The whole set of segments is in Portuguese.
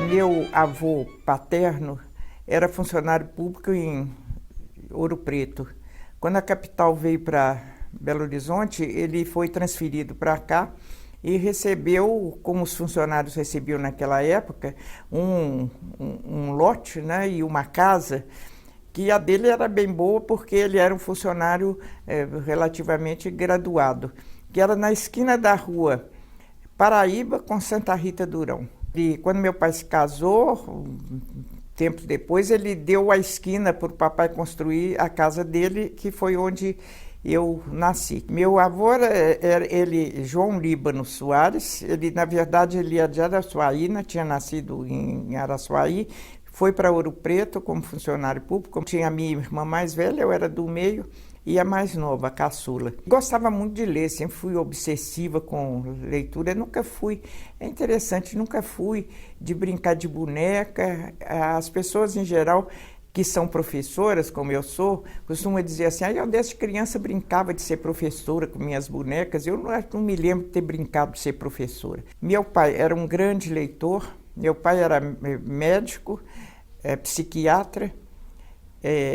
Meu avô paterno era funcionário público em Ouro Preto. Quando a capital veio para Belo Horizonte, ele foi transferido para cá e recebeu, como os funcionários recebiam naquela época, um lote, né, e uma casa, que a dele era bem boa porque ele era um funcionário relativamente graduado, que era na esquina da rua Paraíba com Santa Rita Durão. E quando meu pai se casou, tempos depois, ele deu a esquina para o papai construir a casa dele, que foi onde eu nasci. Meu avô era João Líbano Soares. Ele, na verdade, ele é de Araçuaí, tinha nascido em Araçuaí, foi para Ouro Preto como funcionário público. Tinha a minha irmã mais velha, eu era do meio, e a mais nova, a caçula. Gostava muito de ler, sempre fui obsessiva com leitura, nunca fui, é interessante, nunca fui de brincar de boneca. As pessoas em geral que são professoras, como eu sou, costumam dizer assim, eu desde criança brincava de ser professora com minhas bonecas, eu não me lembro de ter brincado de ser professora. Meu pai era um grande leitor, meu pai era médico, psiquiatra.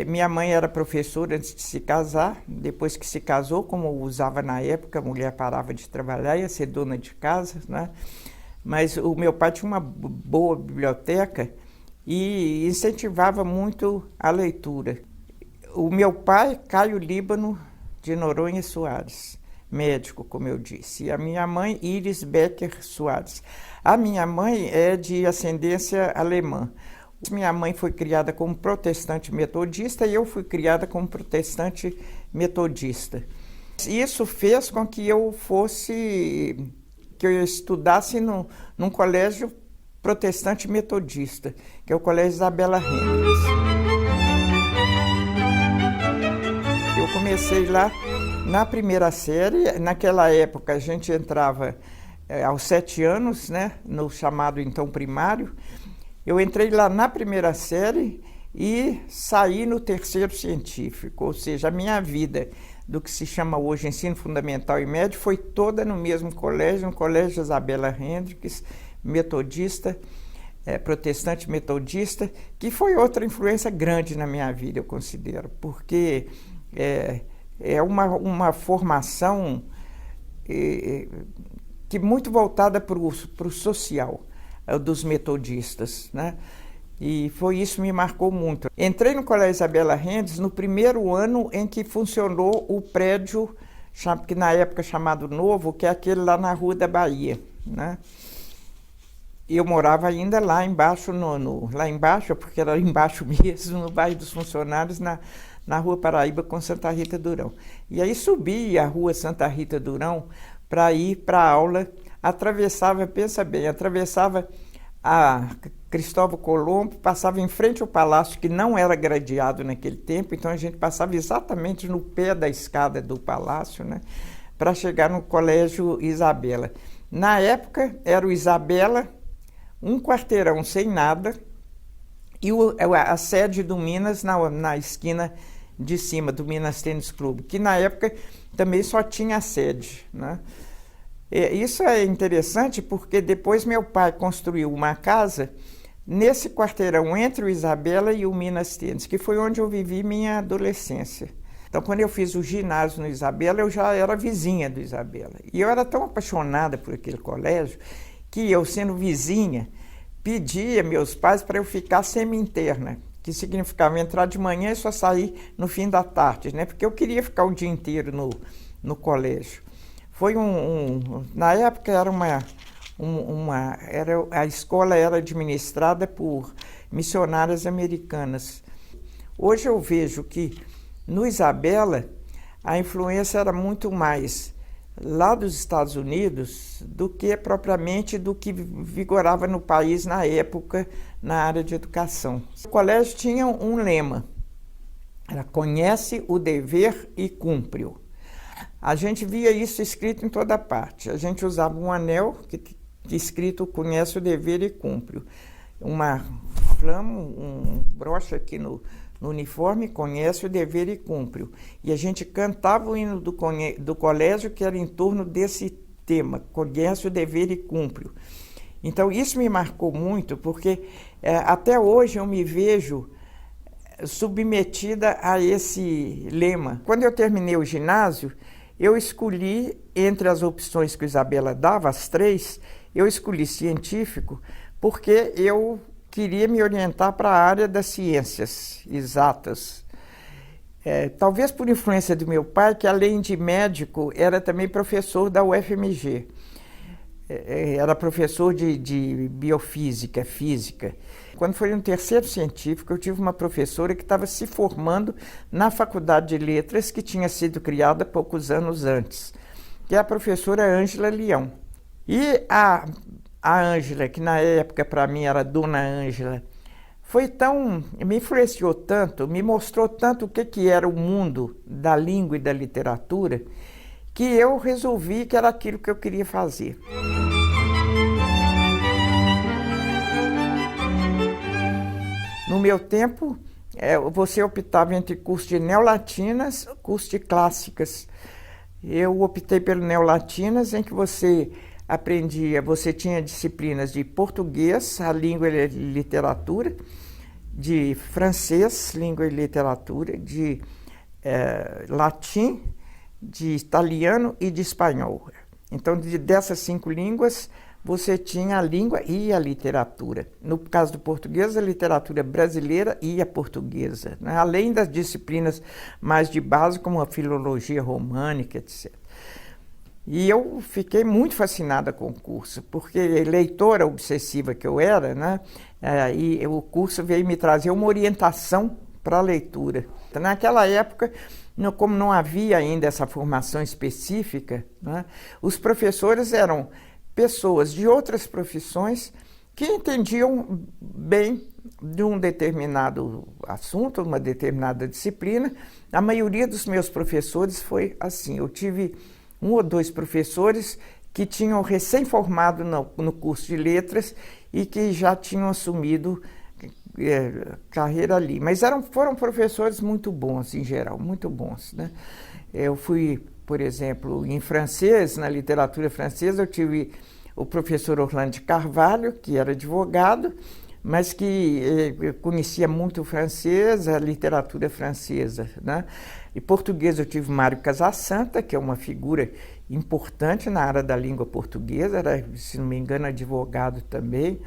Minha mãe era professora antes de se casar. Depois que se casou, como usava na época, a mulher parava de trabalhar, ia ser dona de casa, né? Mas o meu pai tinha uma boa biblioteca e incentivava muito a leitura. O meu pai, Caio Líbano de Noronha Soares, médico, como eu disse, e a minha mãe, Iris Becker Soares. A minha mãe é de ascendência alemã. Minha mãe foi criada como protestante metodista e eu fui criada como protestante metodista. Isso fez com que eu estudasse num colégio protestante metodista, que é o Colégio Isabela Hendricks. Eu comecei lá na primeira série. Naquela época a gente entrava aos 7 anos, né, no chamado então primário. Eu entrei lá na primeira série e saí no terceiro científico, ou seja, a minha vida do que se chama hoje ensino fundamental e médio foi toda no mesmo colégio, no Colégio Isabela Hendricks, metodista, protestante metodista, que foi outra influência grande na minha vida, eu considero, porque é uma formação que muito voltada para o social, dos metodistas, né? E foi isso que me marcou muito. Entrei no Colégio Isabela Hendricks no primeiro ano em que funcionou o prédio, que na época chamado Novo, que é aquele lá na Rua da Bahia, né? Eu morava ainda lá embaixo, lá embaixo, porque era embaixo mesmo, no bairro dos Funcionários, na Rua Paraíba com Santa Rita Durão. E aí subi a Rua Santa Rita Durão para ir para a aula. Atravessava, pensa bem, atravessava a Cristóvão Colombo, passava em frente ao palácio, que não era gradeado naquele tempo, então a gente passava exatamente no pé da escada do palácio, né, para chegar no Colégio Isabela. Na época era o Isabela, um quarteirão sem nada, e a sede do Minas na esquina de cima, do Minas Tênis Clube, que na época também só tinha a sede, né? Isso é interessante porque depois meu pai construiu uma casa nesse quarteirão entre o Isabela e o Minas Tênis, que foi onde eu vivi minha adolescência. Então, quando eu fiz o ginásio no Isabela, eu já era vizinha do Isabela. E eu era tão apaixonada por aquele colégio que eu, sendo vizinha, pedia meus pais para eu ficar semi-interna, que significava entrar de manhã e só sair no fim da tarde, né? Porque eu queria ficar o dia inteiro no colégio. Foi na época a escola era administrada por missionárias americanas. Hoje eu vejo que no Isabela a influência era muito mais lá dos Estados Unidos do que propriamente do que vigorava no país na época na área de educação. O colégio tinha um lema, era conhece o dever e cumpre-o. A gente via isso escrito em toda parte. A gente usava um anel escrito conhece o dever e cumpre-o. Uma flama, um broche aqui no uniforme, conhece o dever e cumpre-o. E a gente cantava o hino do colégio que era em torno desse tema, conhece o dever e cumpre-o. Então, isso me marcou muito, porque até hoje eu me vejo submetida a esse lema. Quando eu terminei o ginásio, eu escolhi, entre as opções que a Isabela dava, as 3, eu escolhi científico, porque eu queria me orientar para a área das ciências exatas. Talvez por influência do meu pai, que além de médico, era também professor da UFMG. Era professor de biofísica, física. Quando foi no terceiro científico, eu tive uma professora que estava se formando na Faculdade de Letras, que tinha sido criada poucos anos antes, que é a professora Ângela Leão. E a Ângela, que na época para mim era Dona Ângela, me influenciou tanto, me mostrou tanto o que era o mundo da língua e da literatura, que eu resolvi que era aquilo que eu queria fazer. No meu tempo, você optava entre curso de neolatinas e curso de clássicas. Eu optei pelo neolatinas, em que você tinha disciplinas de português, a língua e literatura, de francês, língua e literatura, de latim, de italiano e de espanhol. Então, dessas 5 línguas, você tinha a língua e a literatura. No caso do português, a literatura brasileira e a portuguesa, né? Além das disciplinas mais de base, como a filologia românica, etc. E eu fiquei muito fascinada com o curso, porque leitora obsessiva que eu era, né? E o curso veio me trazer uma orientação para a leitura. Naquela época, como não havia ainda essa formação específica, né? Os professores eram pessoas de outras profissões que entendiam bem de um determinado assunto, uma determinada disciplina. A maioria dos meus professores foi assim. Eu tive 1 ou 2 professores que tinham recém-formado no curso de letras e que já tinham assumido carreira ali. Mas foram professores muito bons, em geral, muito bons, né? Eu fui, por exemplo, em francês, na literatura francesa, eu tive o professor Orlando de Carvalho, que era advogado, mas que conhecia muito o francês, a literatura francesa, né? E português eu tive Mário Casassanta, que é uma figura importante na área da língua portuguesa, era, se não me engano, advogado também.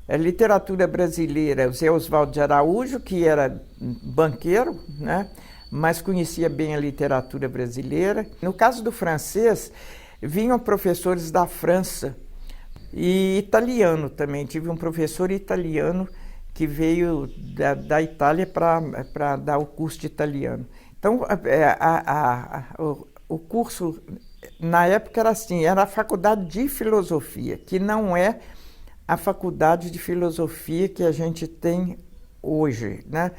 A literatura brasileira, o Zé Oswaldo de Araújo, que era banqueiro, né? Mas conhecia bem a literatura brasileira. No caso do francês, vinham professores da França e italiano também. Tive um professor italiano que veio da Itália para dar o curso de italiano. Então, o curso, na época, era assim, era a faculdade de filosofia, que não é a faculdade de filosofia que a gente tem hoje, né?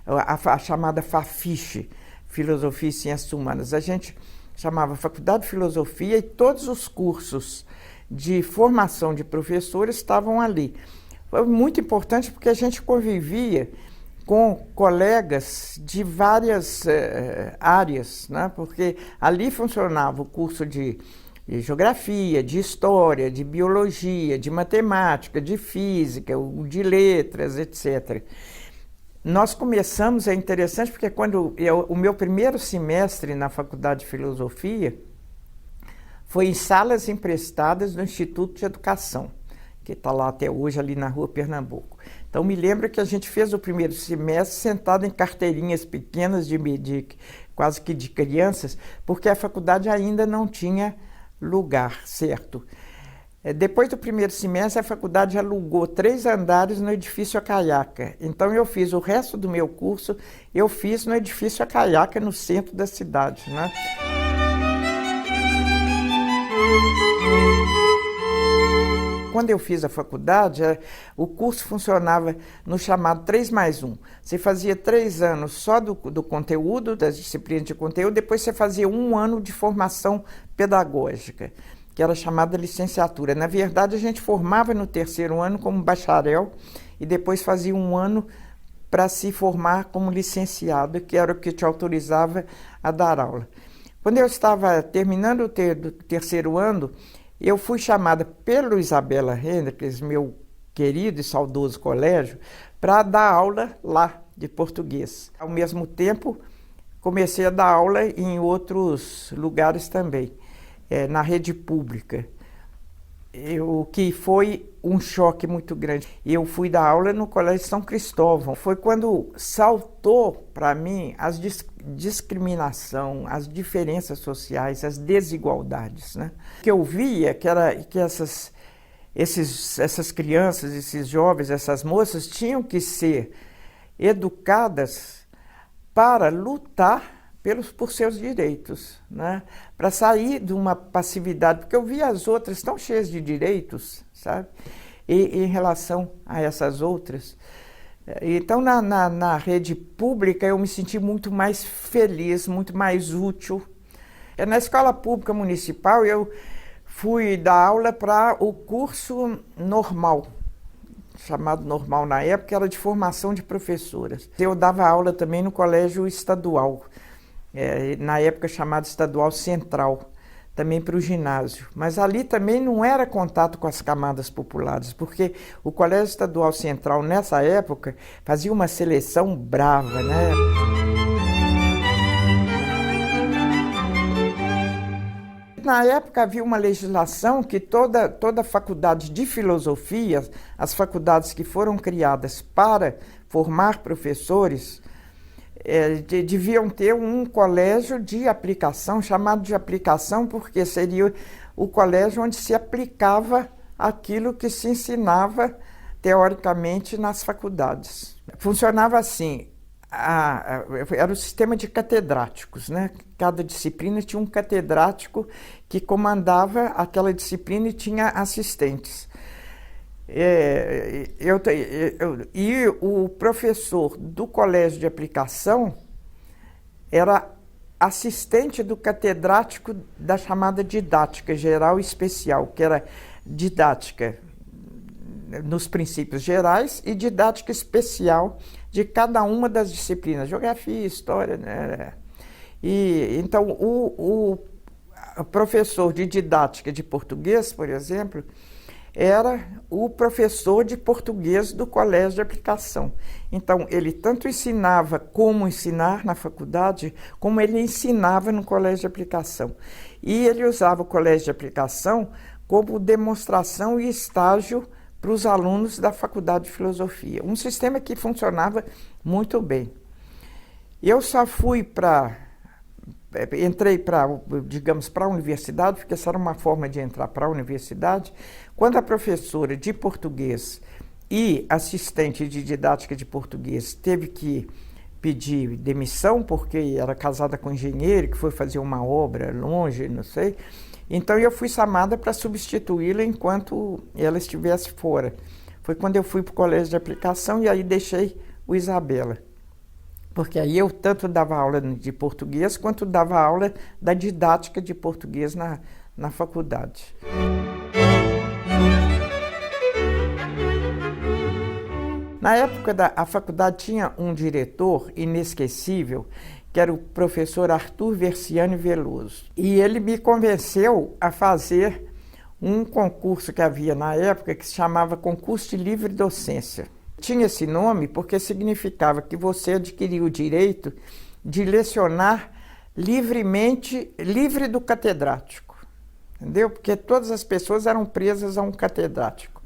A chamada FAFISH, Filosofia e Ciências Humanas. A gente chamava Faculdade de Filosofia e todos os cursos de formação de professores estavam ali. Foi muito importante porque a gente convivia com colegas de várias áreas, né? Porque ali funcionava o curso de geografia, de história, de biologia, de matemática, de física, de letras, etc. Nós começamos, é interessante porque o meu primeiro semestre na Faculdade de Filosofia foi em salas emprestadas do Instituto de Educação, que está lá até hoje, ali na Rua Pernambuco. Então, me lembro que a gente fez o primeiro semestre sentado em carteirinhas pequenas, quase que de crianças, porque a faculdade ainda não tinha lugar, certo? Depois do primeiro semestre, a faculdade alugou 3 andares no edifício Acaiaca. Então, eu fiz o resto do meu curso, eu fiz no edifício Acaiaca, no centro da cidade, né? Quando eu fiz a faculdade, o curso funcionava no chamado 3+1. Você fazia 3 anos só do conteúdo, das disciplinas de conteúdo, depois você fazia 1 ano de formação pedagógica, que era chamada licenciatura. Na verdade, a gente formava no 3º ano como bacharel e depois fazia 1 ano para se formar como licenciado, que era o que te autorizava a dar aula. Quando eu estava terminando o 3º ano, eu fui chamada pelo Isabela Hendricks, meu querido e saudoso colégio, para dar aula lá de português. Ao mesmo tempo, comecei a dar aula em outros lugares também, na rede pública. O que foi um choque muito grande. Eu fui dar aula no Colégio São Cristóvão. Foi quando saltou para mim as discriminação, as diferenças sociais, as desigualdades, né? Que eu via que essas crianças, esses jovens, essas moças tinham que ser educadas para lutar por seus direitos, né? Para sair de uma passividade, porque eu via as outras tão cheias de direitos, sabe? E em relação a essas outras. Então, na rede pública, eu me senti muito mais feliz, muito mais útil. Na escola pública municipal, eu fui dar aula para o curso normal, chamado normal na época, era de formação de professoras. Eu dava aula também no colégio estadual, na época chamado Estadual Central, também para o ginásio. Mas ali também não era contato com as camadas populares, porque o Colégio Estadual Central, nessa época, fazia uma seleção brava, né? Na época havia uma legislação que toda faculdade de filosofia, as faculdades que foram criadas para formar professores, deviam ter um colégio de aplicação, chamado de aplicação, porque seria o colégio onde se aplicava aquilo que se ensinava teoricamente nas faculdades. Funcionava assim, era o sistema de catedráticos, né? Cada disciplina tinha um catedrático que comandava aquela disciplina e tinha assistentes. E o professor do colégio de aplicação era assistente do catedrático da chamada didática geral e especial, que era didática nos princípios gerais e didática especial de cada uma das disciplinas, geografia, história, né? E então o professor de didática de português, por exemplo, era o professor de português do colégio de aplicação. Então, ele tanto ensinava como ensinar na faculdade, como ele ensinava no colégio de aplicação. E ele usava o colégio de aplicação como demonstração e estágio para os alunos da faculdade de filosofia. Um sistema que funcionava muito bem. Eu só entrei para a universidade, porque essa era uma forma de entrar para a universidade, quando a professora de português e assistente de didática de português teve que pedir demissão, porque era casada com um engenheiro que foi fazer uma obra longe, não sei. Então eu fui chamada para substituí-la enquanto ela estivesse fora. Foi quando eu fui para o colégio de aplicação e aí deixei o Isabela. Porque aí eu tanto dava aula de português quanto dava aula da didática de português na faculdade. Na época a faculdade tinha um diretor inesquecível, que era o professor Arthur Versiani Veloso. E ele me convenceu a fazer um concurso que havia na época que se chamava Concurso de Livre Docência. Tinha esse nome porque significava que você adquiria o direito de lecionar livremente, livre do catedrático, entendeu? Porque todas as pessoas eram presas a um catedrático,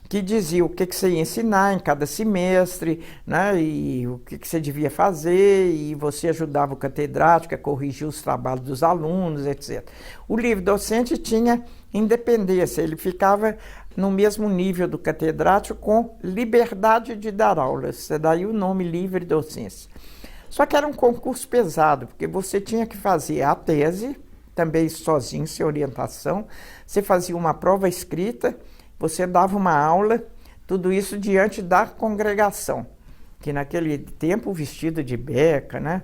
que dizia o que você ia ensinar em cada semestre, né? E o que você devia fazer, e você ajudava o catedrático a corrigir os trabalhos dos alunos, etc. O livre docente tinha independência, ele ficava no mesmo nível do catedrático, com liberdade de dar aulas. Daí o nome livre docência. Só que era um concurso pesado, porque você tinha que fazer a tese, também sozinho, sem orientação. Você fazia uma prova escrita, você dava uma aula, tudo isso diante da congregação, que naquele tempo vestido de beca, né?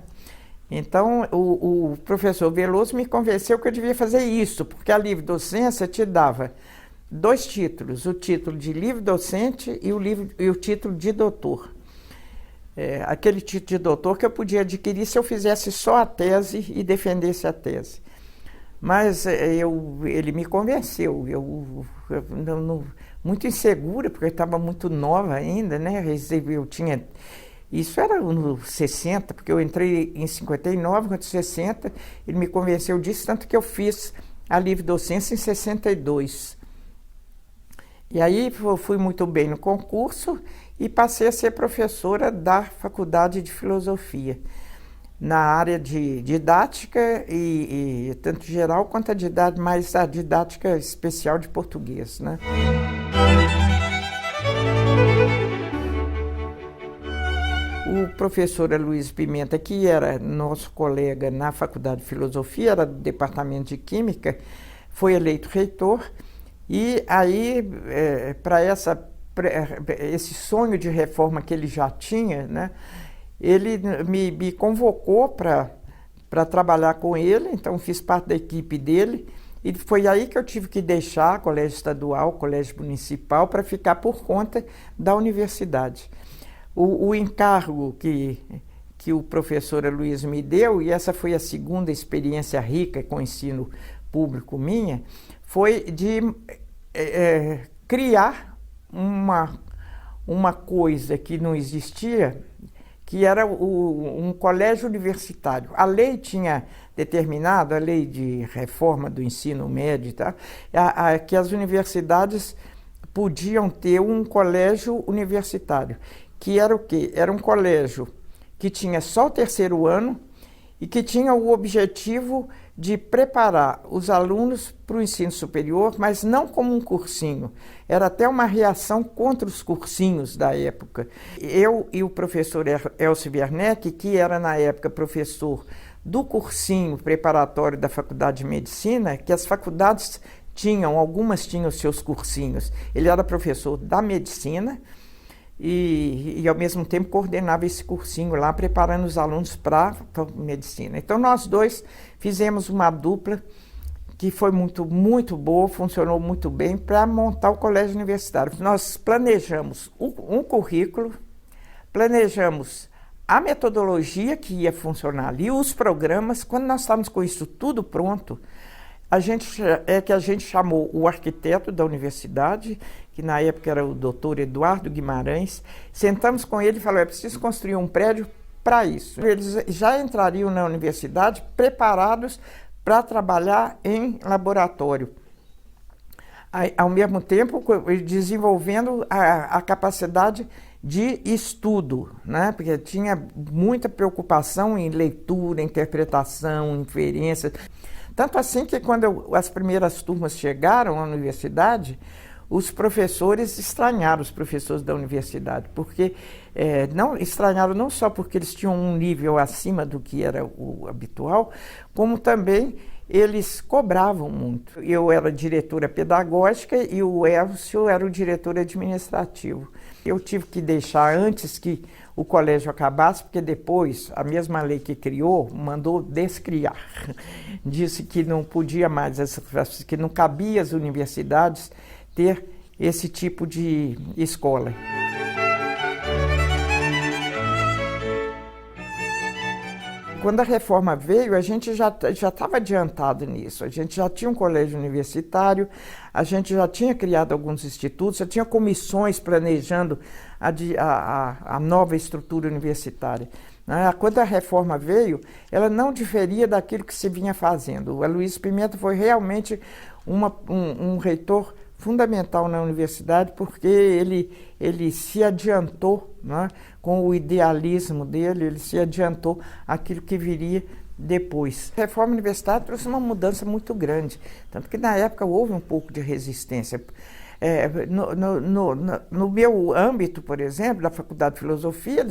Então, o professor Veloso me convenceu que eu devia fazer isso, porque a livre docência te dava 2 títulos, o título de livre docente e o título de doutor. Aquele título de doutor que eu podia adquirir se eu fizesse só a tese e defendesse a tese. Mas ele me convenceu. Muito insegura, porque eu estava muito nova ainda, né? Eu tinha... Isso era nos 60, porque eu entrei em 59, quando 60, ele me convenceu disso, tanto que eu fiz a livre docência em 62. E aí eu fui muito bem no concurso e passei a ser professora da Faculdade de Filosofia, na área de didática, e tanto geral quanto a didática, mais a didática especial de português, né? O professor Aloysio Pimenta, que era nosso colega na Faculdade de Filosofia, era do Departamento de Química, foi eleito reitor, e aí, para esse sonho de reforma que ele já tinha, né, ele me convocou para trabalhar com ele, então fiz parte da equipe dele, e foi aí que eu tive que deixar colégio estadual, colégio municipal, para ficar por conta da universidade. O encargo que o professor Aloysio me deu, e essa foi a segunda experiência rica com o ensino público minha, foi de criar uma coisa que não existia, que era um colégio universitário. A lei tinha determinado, a lei de reforma do ensino médio, tá? Que as universidades podiam ter um colégio universitário, que era o quê? Era um colégio que tinha só o terceiro ano e que tinha o objetivo de preparar os alunos para o ensino superior, mas não como um cursinho. Era até uma reação contra os cursinhos da época. Eu e o professor Elcio Werneck, que era na época professor do cursinho preparatório da Faculdade de Medicina, que as faculdades algumas tinham seus cursinhos. Ele era professor da medicina, e ao mesmo tempo coordenava esse cursinho lá, preparando os alunos para medicina. Então nós dois fizemos uma dupla que foi muito, muito boa, funcionou muito bem para montar o colégio universitário. Nós planejamos um currículo, planejamos a metodologia que ia funcionar ali, os programas. Quando nós estávamos com isso tudo pronto, a gente chamou o arquiteto da universidade, que na época era o doutor Eduardo Guimarães, sentamos com ele e falamos: é preciso construir um prédio para isso. Eles já entrariam na universidade preparados para trabalhar em laboratório. Ao mesmo tempo, desenvolvendo a capacidade de estudo, né? Porque tinha muita preocupação em leitura, interpretação, inferência. Tanto assim que quando as primeiras turmas chegaram à universidade, os professores estranharam, os professores da universidade, porque estranharam não só porque eles tinham um nível acima do que era o habitual, como também eles cobravam muito. Eu era diretora pedagógica e o Elcio era o diretor administrativo. Eu tive que deixar antes que o colégio acabasse, porque depois a mesma lei que criou mandou descriar. Disse que não podia mais, que não cabia às universidades ter esse tipo de escola. Quando a reforma veio, a gente já estava adiantado nisso. A gente já tinha um colégio universitário, a gente já tinha criado alguns institutos, já tinha comissões planejando a nova estrutura universitária. Quando a reforma veio, ela não diferia daquilo que se vinha fazendo. O Aloysio Pimenta foi realmente um reitor fundamental na universidade, porque ele se adiantou, né, com o idealismo dele, ele se adiantou àquilo que viria depois. A reforma universitária trouxe uma mudança muito grande, tanto que na época houve um pouco de resistência. No meu âmbito, por exemplo, da Faculdade de Filosofia,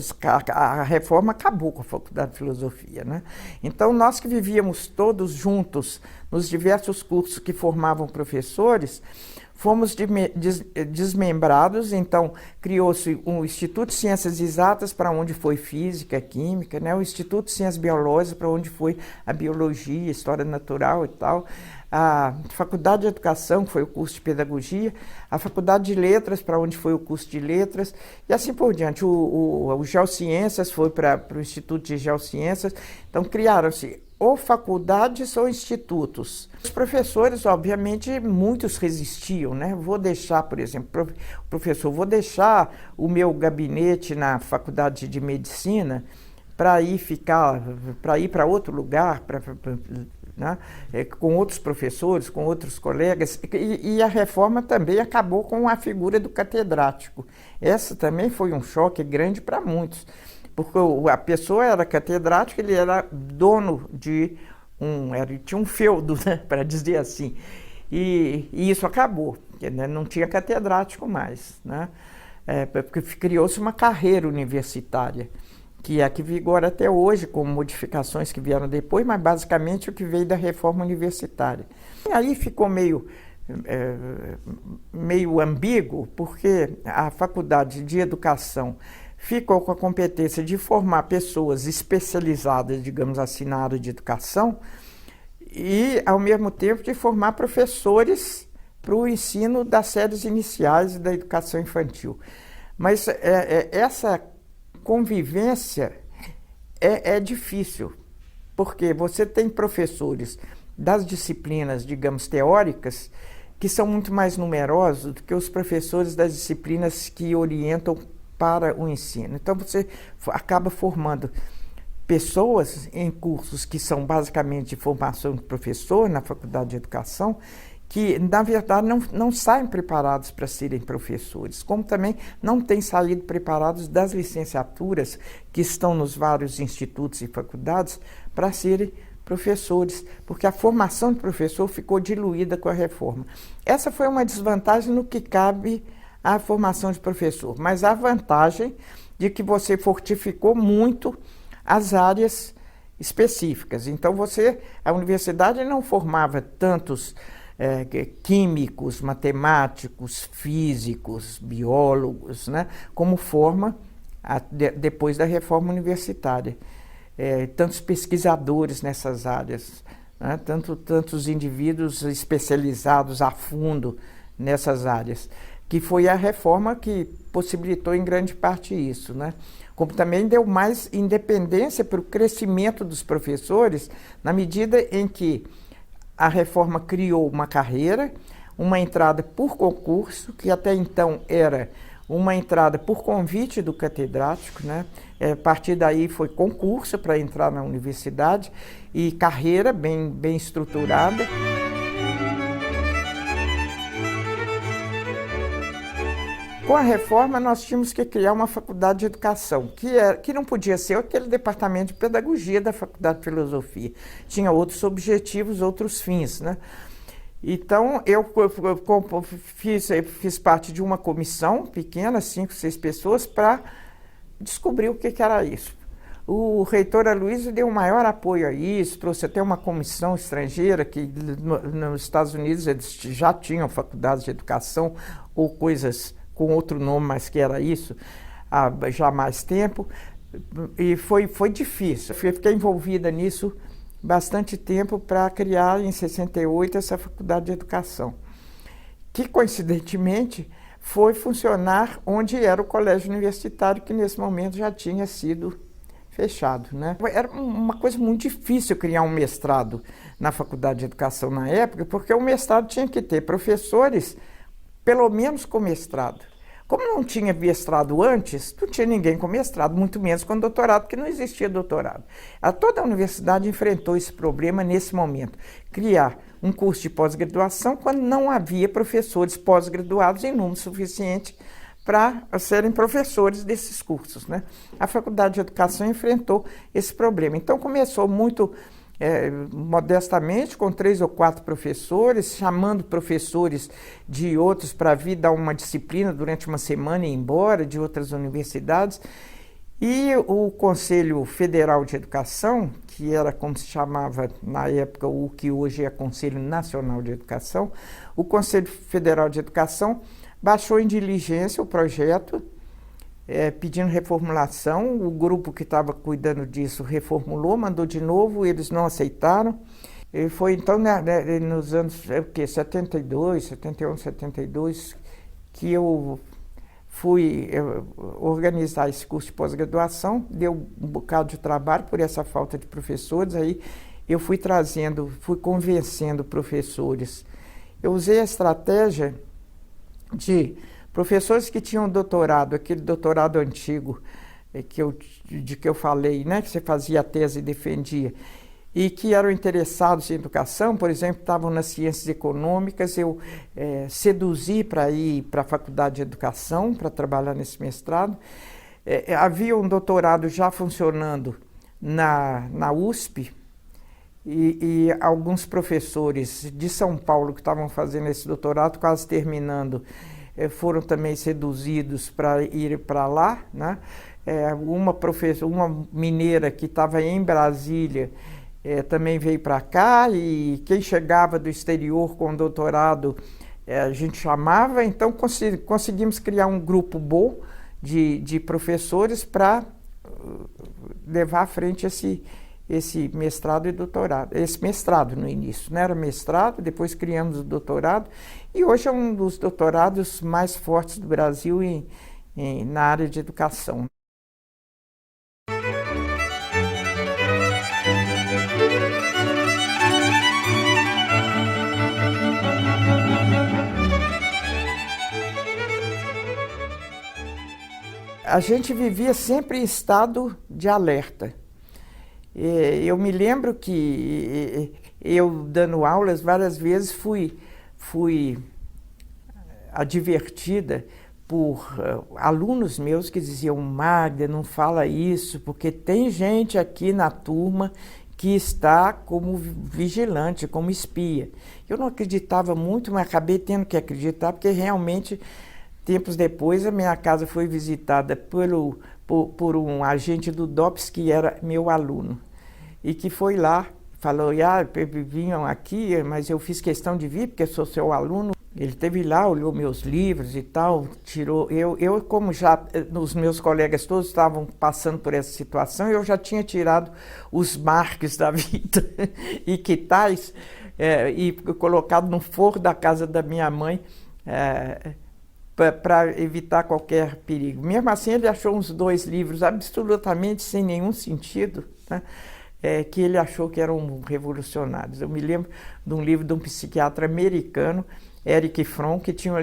a reforma acabou com a Faculdade de Filosofia, né? Então, nós que vivíamos todos juntos nos diversos cursos que formavam professores, fomos desmembrados. Então criou-se o Instituto de Ciências Exatas, para onde foi Física, Química, né? O Instituto de Ciências Biológicas, para onde foi a Biologia, História Natural e tal. a Faculdade de Educação, que foi o curso de Pedagogia, a Faculdade de Letras, para onde foi o curso de Letras, e assim por diante. O Geociências foi para o Instituto de Geociências. Então, criaram-se ou faculdades ou institutos. Os professores, obviamente, muitos resistiam, né? Vou deixar, por exemplo, professor, vou deixar o meu gabinete na Faculdade de Medicina para ir para outro lugar, né? Com outros professores, com outros colegas, e a reforma também acabou com a figura do catedrático. Essa também foi um choque grande para muitos, porque a pessoa era catedrático, ele era dono de ele tinha um feudo, né, para dizer assim, e isso acabou, né, não tinha catedrático mais, né, porque criou-se uma carreira universitária, que é a que vigora até hoje, com modificações que vieram depois, mas basicamente o que veio da reforma universitária. E aí ficou meio ambíguo, porque a Faculdade de Educação ficou com a competência de formar pessoas especializadas, digamos assim, na área de educação, e, ao mesmo tempo, de formar professores para o ensino das séries iniciais e da educação infantil. Mas essa convivência é difícil, porque você tem professores das disciplinas, digamos, teóricas, que são muito mais numerosos do que os professores das disciplinas que orientam para o ensino. Então, você acaba formando pessoas em cursos que são basicamente de formação de professor na Faculdade de Educação, que, na verdade, não saem preparados para serem professores, como também não têm saído preparados das licenciaturas que estão nos vários institutos e faculdades para serem professores, porque a formação de professor ficou diluída com a reforma. Essa foi uma desvantagem no que cabe à formação de professor, mas a vantagem de que você fortificou muito as áreas específicas. Então, a universidade não formava tantos químicos, matemáticos, físicos, biólogos, né, como forma depois da reforma universitária. Tantos pesquisadores nessas áreas, né, tantos indivíduos especializados a fundo nessas áreas, que foi a reforma que possibilitou em grande parte isso, né? Como também deu mais independência para o crescimento dos professores, na medida em que a reforma criou uma carreira, uma entrada por concurso, que até então era uma entrada por convite do catedrático, né? A partir daí foi concurso para entrar na universidade e carreira bem estruturada. Com a reforma, nós tínhamos que criar uma faculdade de educação, que não podia ser aquele departamento de pedagogia da Faculdade de Filosofia. Tinha outros objetivos, outros fins, né? Então, eu fiz parte de uma comissão pequena, 5, 6 pessoas, para descobrir o que era isso. O reitor Aloysio deu um maior apoio a isso, trouxe até uma comissão estrangeira, que nos Estados Unidos eles já tinham faculdades de educação ou coisas com outro nome, mas que era isso, há já mais tempo, e foi difícil. Eu fiquei envolvida nisso bastante tempo para criar, em 68, essa Faculdade de Educação, que, coincidentemente, foi funcionar onde era o colégio universitário, que nesse momento já tinha sido fechado, né? Era uma coisa muito difícil criar um mestrado na Faculdade de Educação na época, porque o mestrado tinha que ter professores pelo menos com mestrado. Como não tinha mestrado antes, não tinha ninguém com mestrado, muito menos com doutorado, porque não existia doutorado. Toda a universidade enfrentou esse problema nesse momento, criar um curso de pós-graduação quando não havia professores pós-graduados em número suficiente para serem professores desses cursos, né? A Faculdade de Educação enfrentou esse problema. Então, começou muito modestamente, com 3 ou 4 professores, chamando professores de outros para vir dar uma disciplina durante uma semana e ir embora, de outras universidades. E o Conselho Federal de Educação, que era como se chamava na época o que hoje é Conselho Nacional de Educação, o Conselho Federal de Educação baixou em diligência o projeto, pedindo reformulação. O grupo que estava cuidando disso reformulou, mandou de novo, eles não aceitaram. E foi então, nos anos o quê? 72, 71, 72, que eu fui organizar esse curso de pós-graduação, deu um bocado de trabalho por essa falta de professores, aí eu fui convencendo professores. Eu usei a estratégia de professores que tinham doutorado, aquele doutorado antigo de que eu falei, né, que você fazia a tese e defendia, e que eram interessados em educação, por exemplo, estavam nas ciências econômicas, eu seduzi para ir para a faculdade de educação, para trabalhar nesse mestrado. Havia um doutorado já funcionando na USP, e alguns professores de São Paulo que estavam fazendo esse doutorado, quase terminando, foram também seduzidos para ir para lá, né? Uma mineira que estava em Brasília, também veio para cá, e quem chegava do exterior com doutorado a gente chamava, então conseguimos criar um grupo bom de professores para levar à frente esse mestrado e doutorado. Esse mestrado no início, né? Era mestrado, depois criamos o doutorado, e hoje é um dos doutorados mais fortes do Brasil na área de educação. A gente vivia sempre em estado de alerta. Eu me lembro que eu, dando aulas, várias vezes fui advertida por alunos meus que diziam: Magda, não fala isso, porque tem gente aqui na turma que está como vigilante, como espia. Eu não acreditava muito, mas acabei tendo que acreditar, porque realmente, tempos depois, a minha casa foi visitada por um agente do DOPS que era meu aluno, e que foi lá, falou: vinham aqui, mas eu fiz questão de vir porque sou seu aluno. Ele esteve lá, olhou meus livros e tal, tirou. Como já os meus colegas todos estavam passando por essa situação, eu já tinha tirado os marcos da vida e quitais, e colocado no forro da casa da minha mãe, para evitar qualquer perigo. Mesmo assim, ele achou uns 2 livros absolutamente sem nenhum sentido, né? Que ele achou que eram revolucionários. Eu me lembro de um livro de um psiquiatra americano, Erich Fromm, que tinha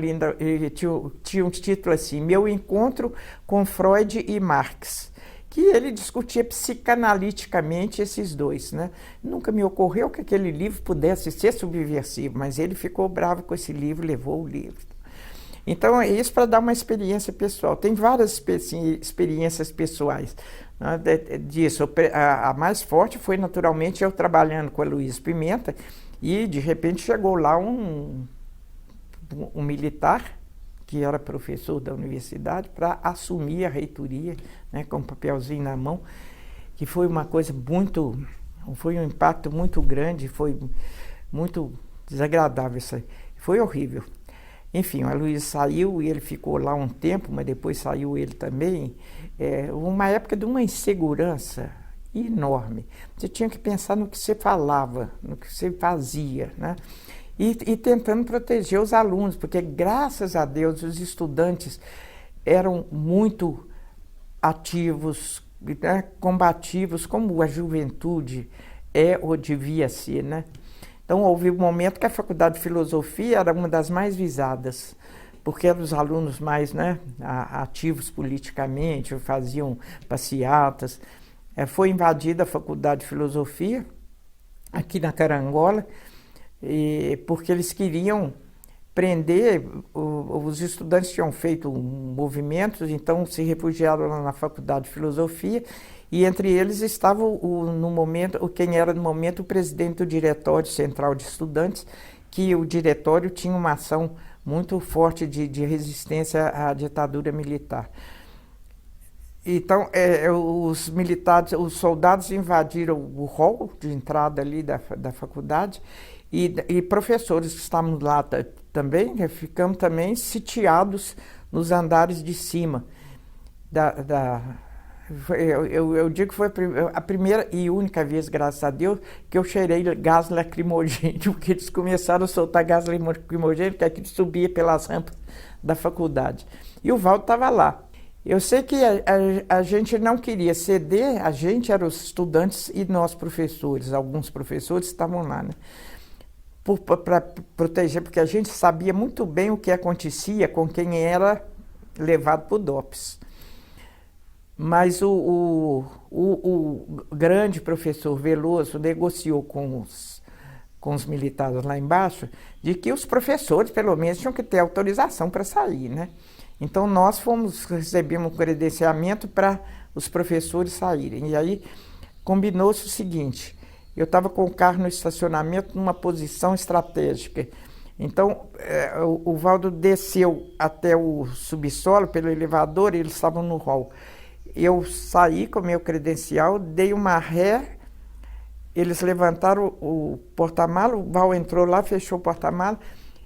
um título assim: Meu Encontro com Freud e Marx, que ele discutia psicanaliticamente esses dois, né? Nunca me ocorreu que aquele livro pudesse ser subversivo, mas ele ficou bravo com esse livro, levou o livro. Então, é isso para dar uma experiência pessoal. Tem várias experiências pessoais, né, disso. A mais forte foi, naturalmente, eu trabalhando com a Luiz Pimenta, e, de repente, chegou lá um militar, que era professor da universidade, para assumir a reitoria, né, com um papelzinho na mão, que foi uma coisa foi um impacto muito grande, foi muito desagradável isso aí. Foi horrível. Enfim, a Luiz saiu e ele ficou lá um tempo, mas depois saiu ele também. Uma época de uma insegurança enorme. Você tinha que pensar no que você falava, no que você fazia, né? E tentando proteger os alunos, porque, graças a Deus, os estudantes eram muito ativos, né, combativos, como a juventude ou devia ser, né? Então, houve um momento que a Faculdade de Filosofia era uma das mais visadas, porque eram os alunos mais, né, ativos politicamente, faziam passeatas. Foi invadida a Faculdade de Filosofia, aqui na Carangola, porque eles queriam prender, os estudantes tinham feito movimentos, então se refugiaram lá na Faculdade de Filosofia, e entre eles estava quem era no momento o presidente do Diretório Central de Estudantes, que o diretório tinha uma ação muito forte de resistência à ditadura militar. Então, os soldados invadiram o hall de entrada ali da faculdade, e professores que estavam lá também, ficamos também sitiados nos andares de cima Eu digo que foi a primeira e única vez, graças a Deus, que eu cheirei gás lacrimogêneo, porque eles começaram a soltar gás lacrimogêneo, que aquilo subia pelas rampas da faculdade. E o Valdo estava lá. Eu sei que a gente não queria ceder, a gente era os estudantes e nós professores, alguns professores estavam lá, né? Para proteger, porque a gente sabia muito bem o que acontecia com quem era levado para o DOPS. Mas o grande professor Veloso negociou com os militares lá embaixo de que os professores, pelo menos, tinham que ter autorização para sair, né? Então, nós recebemos um credenciamento para os professores saírem. E aí, combinou-se o seguinte, eu estava com o carro no estacionamento numa posição estratégica. Então, o Valdo desceu até o subsolo pelo elevador, eles estavam no hall. Eu saí com o meu credencial, dei uma ré, eles levantaram o porta-mala, o Val entrou lá, fechou o porta-mala,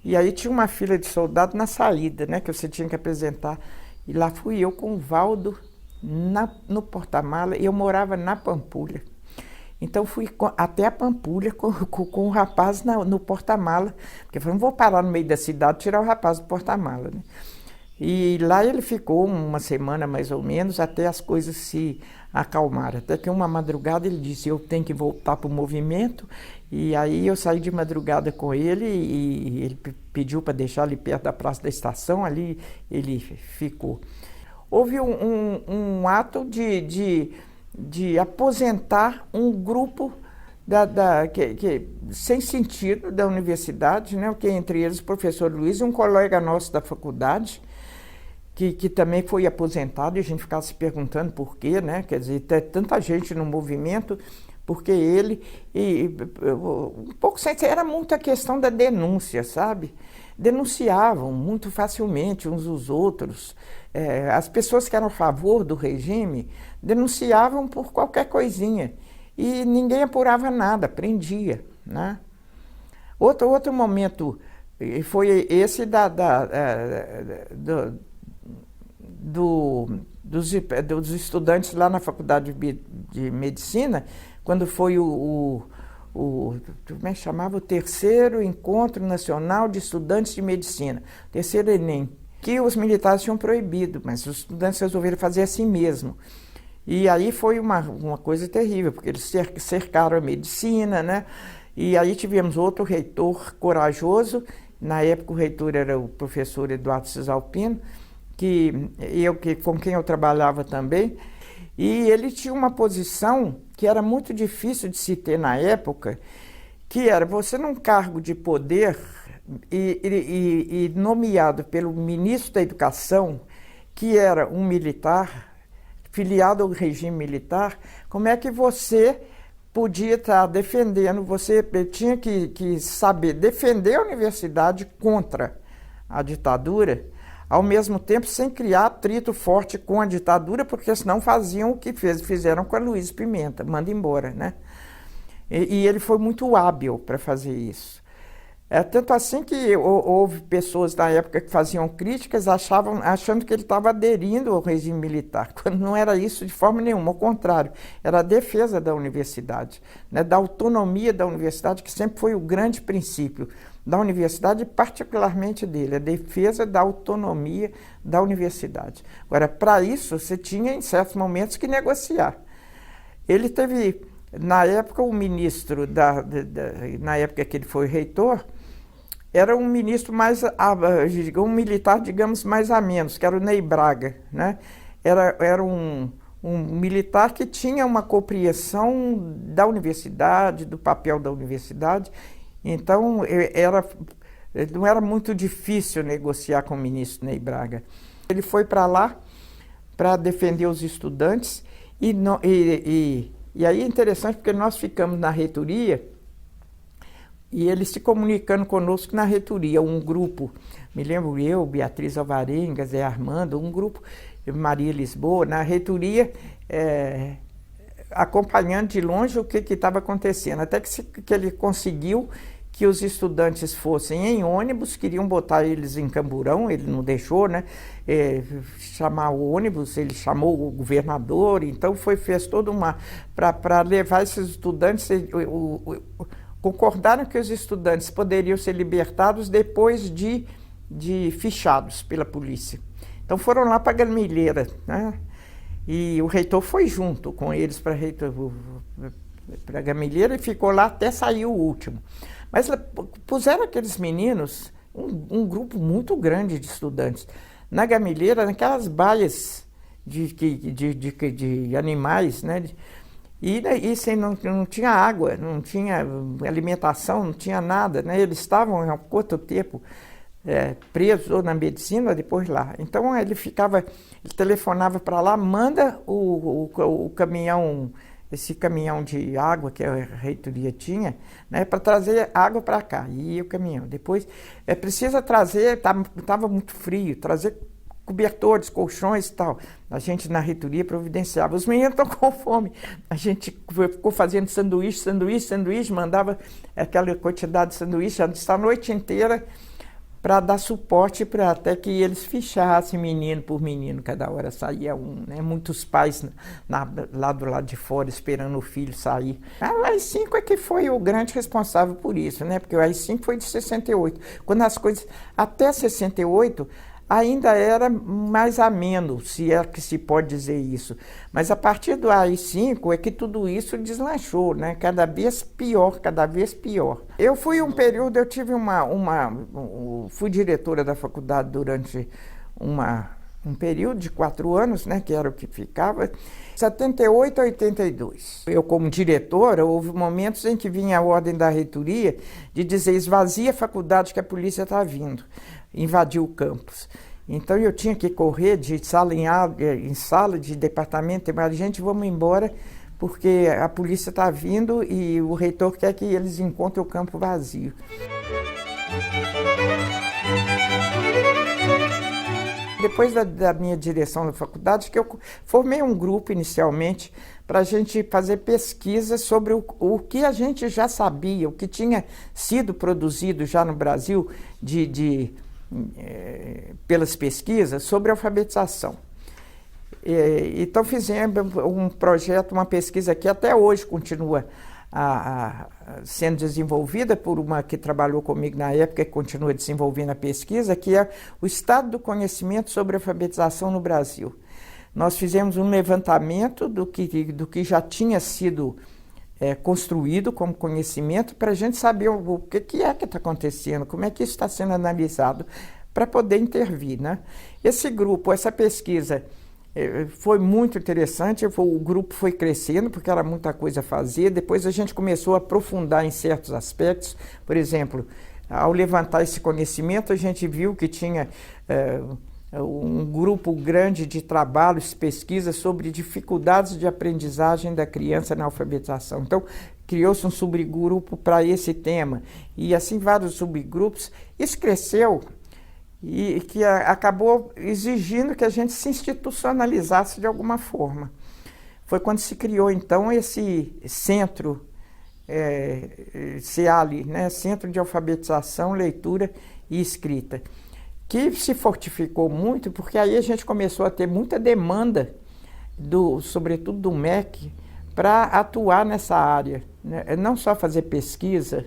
e aí tinha uma fila de soldados na saída, né, que você tinha que apresentar. E lá fui eu com o Valdo no porta-mala, e eu morava na Pampulha. Então fui até a Pampulha com o rapaz no porta-mala, porque eu falei, não vou parar no meio da cidade tirar o rapaz do porta-mala, né? E lá ele ficou uma semana mais ou menos, até as coisas se acalmaram. Até que uma madrugada ele disse, eu tenho que voltar para o movimento. E aí eu saí de madrugada com ele e ele pediu para deixar ali perto da Praça da Estação, ali ele ficou. Houve um ato de aposentar um grupo sem sentido da universidade, né? Que entre eles o professor Luiz e um colega nosso da faculdade, que também foi aposentado, e a gente ficava se perguntando por quê, né? Quer dizer, tem tanta gente no movimento, porque ele... um pouco era muito a questão da denúncia, sabe? Denunciavam muito facilmente uns os outros. As pessoas que eram a favor do regime denunciavam por qualquer coisinha. E ninguém apurava nada, prendia, né? Outro momento foi esse dos estudantes lá na Faculdade de Medicina, quando foi como é que chamava? O terceiro Encontro Nacional de Estudantes de Medicina, terceiro Enem, que os militares tinham proibido, mas os estudantes resolveram fazer assim mesmo. E aí foi uma coisa terrível, porque eles cercaram a medicina, né? E aí tivemos outro reitor corajoso, na época o reitor era o professor Eduardo Cisalpino, com quem eu trabalhava também, e ele tinha uma posição que era muito difícil de se ter na época, que era você num cargo de poder e nomeado pelo ministro da Educação, que era um militar, filiado ao regime militar, como é que você podia estar defendendo, você tinha que saber defender a universidade contra a ditadura, ao mesmo tempo sem criar atrito forte com a ditadura, porque senão faziam o que fizeram com a Luiz Pimenta, manda embora, né? E ele foi muito hábil para fazer isso. Tanto assim que houve pessoas na época que faziam críticas achando que ele estava aderindo ao regime militar, quando não era isso de forma nenhuma, ao contrário, era a defesa da universidade, né, da autonomia da universidade, que sempre foi o grande princípio da universidade, e particularmente dele, a defesa da autonomia da universidade. Agora, para isso, você tinha, em certos momentos, que negociar. Ele teve, na época, o ministro, na época que ele foi reitor, era um ministro um militar, digamos, mais a menos, que era o Ney Braga, né? Era um militar que tinha uma compreensão da universidade, do papel da universidade, então não era muito difícil negociar com o ministro Ney Braga. Ele foi para lá para defender os estudantes, e aí é interessante porque nós ficamos na reitoria, e eles se comunicando conosco na reitoria, um grupo, me lembro eu, Beatriz Alvarenga, Zé Armando, um grupo, Maria Lisboa, na reitoria, acompanhando de longe o que estava acontecendo, até que ele conseguiu que os estudantes fossem em ônibus, queriam botar eles em Camburão, ele não deixou, né? Chamar o ônibus, ele chamou o governador, então fez toda uma... para levar esses estudantes... concordaram que os estudantes poderiam ser libertados depois de fichados pela polícia. Então foram lá para a Gameleira, né? E o reitor foi junto com eles para a Gameleira e ficou lá até sair o último. Mas puseram aqueles meninos, um grupo muito grande de estudantes, na Gameleira, naquelas baias de animais, né? E sem, não tinha água, não tinha alimentação, não tinha nada, né? Eles estavam há quanto tempo presos, ou na medicina, ou depois lá. Então ele telefonava para lá, manda o caminhão, esse caminhão de água que a reitoria tinha, né, para trazer água para cá. E ia o caminhão. Depois, precisa trazer, estava muito frio, trazer cobertores, colchões e tal. A gente na reitoria providenciava. Os meninos estão com fome. A gente ficou fazendo sanduíche, mandava aquela quantidade de sanduíche a noite inteira para dar suporte para até que eles fichassem menino por menino, cada hora saía um, né? Muitos pais lá do lado de fora esperando o filho sair. O AI-5 é que foi o grande responsável por isso, né? Porque o AI-5 foi de 68. Quando as coisas, até 68, ainda era mais ameno, se é que se pode dizer isso. Mas a partir do AI-5 é que tudo isso deslanchou, né? Cada vez pior, cada vez pior. Eu fui eu tive fui diretora da faculdade durante um período de 4 anos, né? Que era o que ficava, 78 a 82. Eu, como diretora, houve momentos em que vinha a ordem da reitoria de dizer: esvazia a faculdade que a polícia está vindo. Invadiu o campus. Então eu tinha que correr de sala em sala, de departamento, mas gente, vamos embora, porque a polícia está vindo e o reitor quer que eles encontrem o campo vazio. Depois da minha direção da faculdade, que eu formei um grupo inicialmente para a gente fazer pesquisa sobre o que a gente já sabia, o que tinha sido produzido já no Brasil pelas pesquisas sobre alfabetização. Então fizemos um projeto, uma pesquisa que até hoje continua sendo desenvolvida por uma que trabalhou comigo na época e continua desenvolvendo a pesquisa, que é o estado do conhecimento sobre alfabetização no Brasil. Nós fizemos um levantamento do que já tinha sido construído como conhecimento, para a gente saber o que é que está acontecendo, como é que isso está sendo analisado, para poder intervir, né? Esse grupo, essa pesquisa foi muito interessante, o grupo foi crescendo, porque era muita coisa a fazer. Depois a gente começou a aprofundar em certos aspectos. Por exemplo, ao levantar esse conhecimento, a gente viu que tinha um grupo grande de trabalhos, pesquisas sobre dificuldades de aprendizagem da criança na alfabetização. Então, criou-se um subgrupo para esse tema, e assim vários subgrupos. Isso cresceu e que acabou exigindo que a gente se institucionalizasse de alguma forma. Foi quando se criou, então, esse centro, CEALI, né? Centro de Alfabetização, Leitura e Escrita, que se fortificou muito, porque aí a gente começou a ter muita demanda, sobretudo do MEC, para atuar nessa área, né? Não só fazer pesquisa,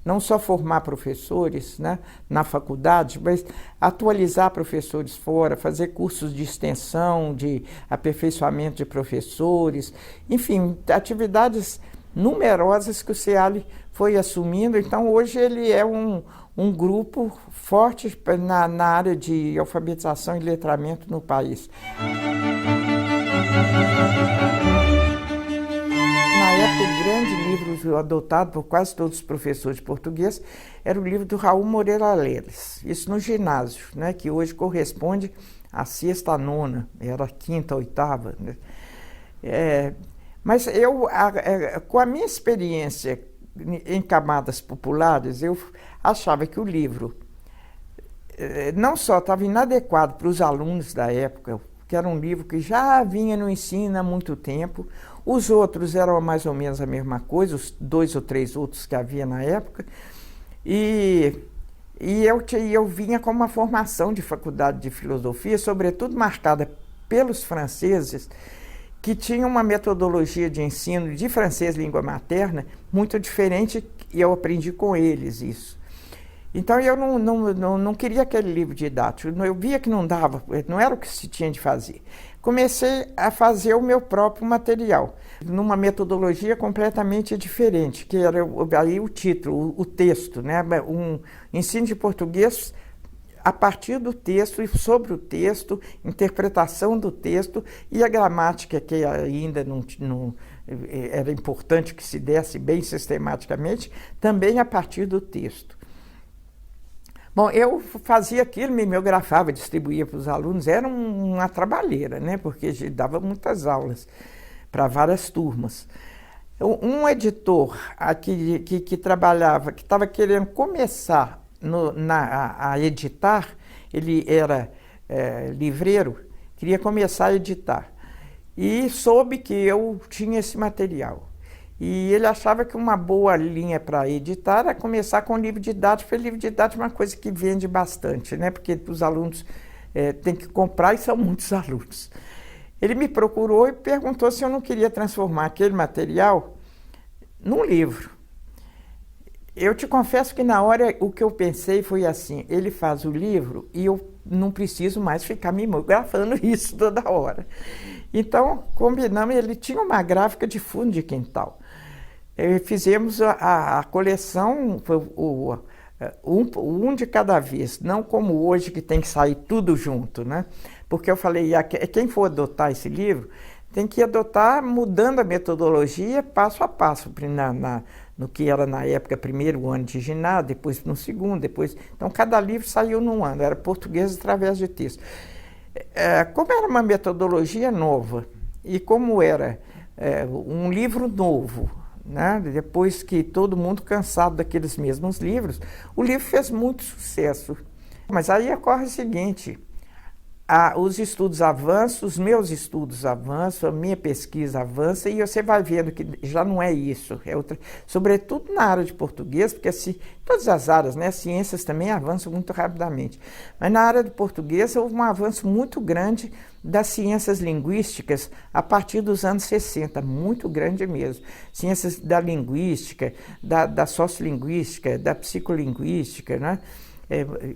não só formar professores, né, na faculdade, mas atualizar professores fora, fazer cursos de extensão, de aperfeiçoamento de professores, enfim, atividades numerosas que o CEALI foi assumindo. Então, hoje ele é um grupo forte na área de alfabetização e letramento no país. Na época, o grande livro adotado por quase todos os professores de português era o livro do Raul Moreira Leles, isso no ginásio, né, que hoje corresponde à 6ª, à 9ª, era a 5ª, 8ª. Né? Mas eu, com a minha experiência em camadas populares, eu achava que o livro não só estava inadequado para os alunos da época, que era um livro que já vinha no ensino há muito tempo, os outros eram mais ou menos a mesma coisa, os 2 ou 3 outros que havia na época, E, eu vinha com uma formação de faculdade de filosofia, sobretudo marcada pelos franceses, que tinham uma metodologia de ensino de francês língua materna muito diferente, e eu aprendi com eles isso. Então eu não queria aquele livro didático, eu via que não dava, não era o que se tinha de fazer. Comecei a fazer o meu próprio material, numa metodologia completamente diferente, que era aí o título, o texto, né? Um ensino de português a partir do texto e sobre o texto, interpretação do texto e a gramática, que ainda não era importante que se desse bem sistematicamente, também a partir do texto. Bom, eu fazia aquilo, mimeografava, distribuía para os alunos, era uma trabalheira, né? Porque dava muitas aulas para várias turmas. Um editor aqui, que trabalhava, que estava querendo começar a editar, ele era livreiro, queria começar a editar, e soube que eu tinha esse material. E ele achava que uma boa linha para editar era começar com livro didático, porque livro didático é uma coisa que vende bastante, né? Porque os alunos têm que comprar e são muitos alunos. Ele me procurou e perguntou se eu não queria transformar aquele material num livro. Eu te confesso que na hora o que eu pensei foi assim, ele faz o livro e eu não preciso mais ficar mimografando isso toda hora. Então, combinamos, ele tinha uma gráfica de fundo de quintal. Fizemos a coleção, um de cada vez, não como hoje que tem que sair tudo junto, né? Porque eu falei, quem for adotar esse livro, tem que adotar mudando a metodologia passo a passo, no que era na época primeiro ano de ginásio, depois no segundo, depois... Então, cada livro saiu num ano, era português através de texto. Como era uma metodologia nova e como era um livro novo, né? Depois que todo mundo cansado daqueles mesmos livros, o livro fez muito sucesso. Mas aí ocorre o seguinte, os estudos avançam, os meus estudos avançam, a minha pesquisa avança e você vai vendo que já não é isso, sobretudo na área de português, porque todas as áreas, né, ciências também avançam muito rapidamente, mas na área de português houve um avanço muito grande das ciências linguísticas a partir dos anos 60, muito grande mesmo. Ciências da linguística, da sociolinguística, da psicolinguística, né?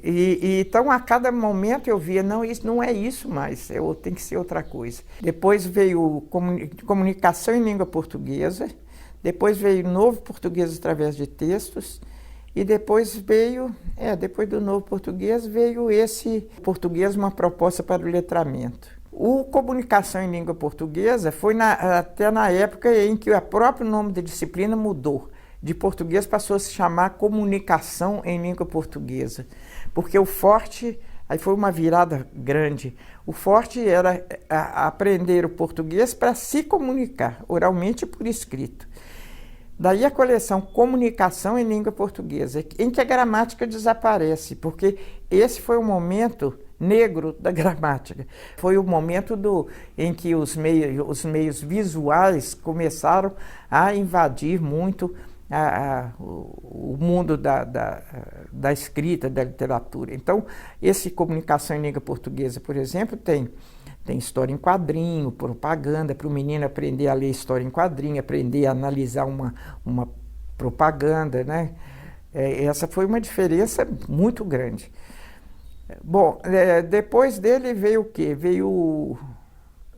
Então, a cada momento eu via, não, isso não é isso mais, tem que ser outra coisa. Depois veio comunicação em língua portuguesa, depois veio novo português através de textos, e depois depois do novo português, veio esse português, uma proposta para o letramento. O comunicação em língua portuguesa foi até na época em que o próprio nome da disciplina mudou. De português passou a se chamar comunicação em língua portuguesa, porque o forte, aí foi uma virada grande, o forte era aprender o português para se comunicar, oralmente e por escrito. Daí a coleção Comunicação em Língua Portuguesa, em que a gramática desaparece, porque esse foi o momento negro da gramática. Foi o momento em que os meios visuais começaram a invadir muito o mundo da escrita, da literatura. Então, esse Comunicação em Língua Portuguesa, por exemplo, tem história em quadrinho, propaganda, para o menino aprender a ler história em quadrinho, aprender a analisar uma propaganda, né? Essa foi uma diferença muito grande. Bom, depois dele veio o quê? Veio o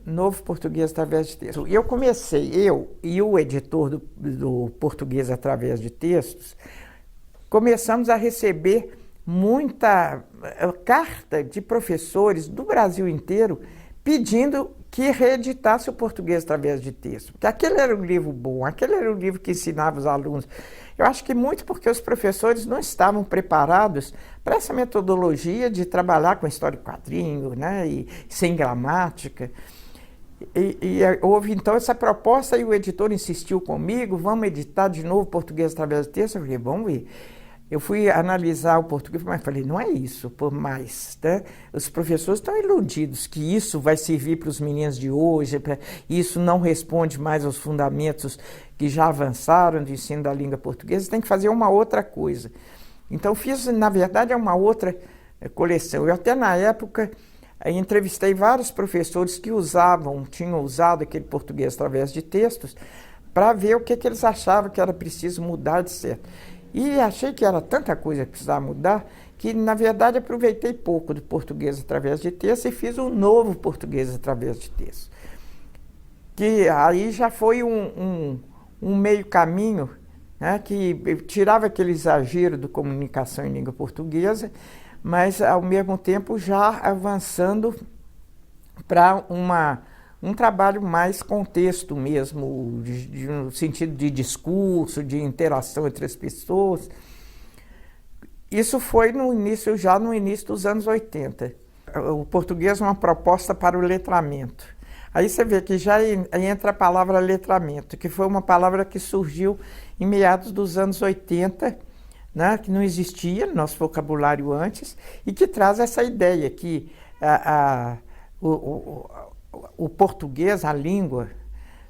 Novo Português através de textos. Eu e o editor do Português através de textos, começamos a receber muita carta de professores do Brasil inteiro pedindo que reeditasse o Português através de texto. Porque aquele era um livro bom, aquele era um livro que ensinava os alunos. Eu acho que muito porque os professores não estavam preparados para essa metodologia de trabalhar com história de quadrinho, né, e sem gramática. Houve então essa proposta e o editor insistiu comigo, vamos editar de novo Português através de texto. Eu falei, vamos ver. Eu fui analisar o português, mas falei, não é isso, por mais, né? Os professores estão iludidos que isso vai servir para os meninos de hoje, isso não responde mais aos fundamentos que já avançaram do ensino da língua portuguesa, tem que fazer uma outra coisa. Então fiz, na verdade, uma outra coleção. Eu até na época entrevistei vários professores que tinham usado aquele português através de textos, para ver o que eles achavam que era preciso mudar de certo. E achei que era tanta coisa que precisava mudar, que na verdade aproveitei pouco do português através de texto e fiz um novo português através de texto. Que aí já foi um meio caminho, né, que tirava aquele exagero do comunicação em língua portuguesa, mas ao mesmo tempo já avançando para um trabalho mais contexto mesmo, no sentido de discurso, de interação entre as pessoas. Isso foi já no início dos anos 80. O português é uma proposta para o letramento. Aí você vê que já entra a palavra letramento, que foi uma palavra que surgiu em meados dos anos 80, né, que não existia no nosso vocabulário antes, e que traz essa ideia que o português, a língua,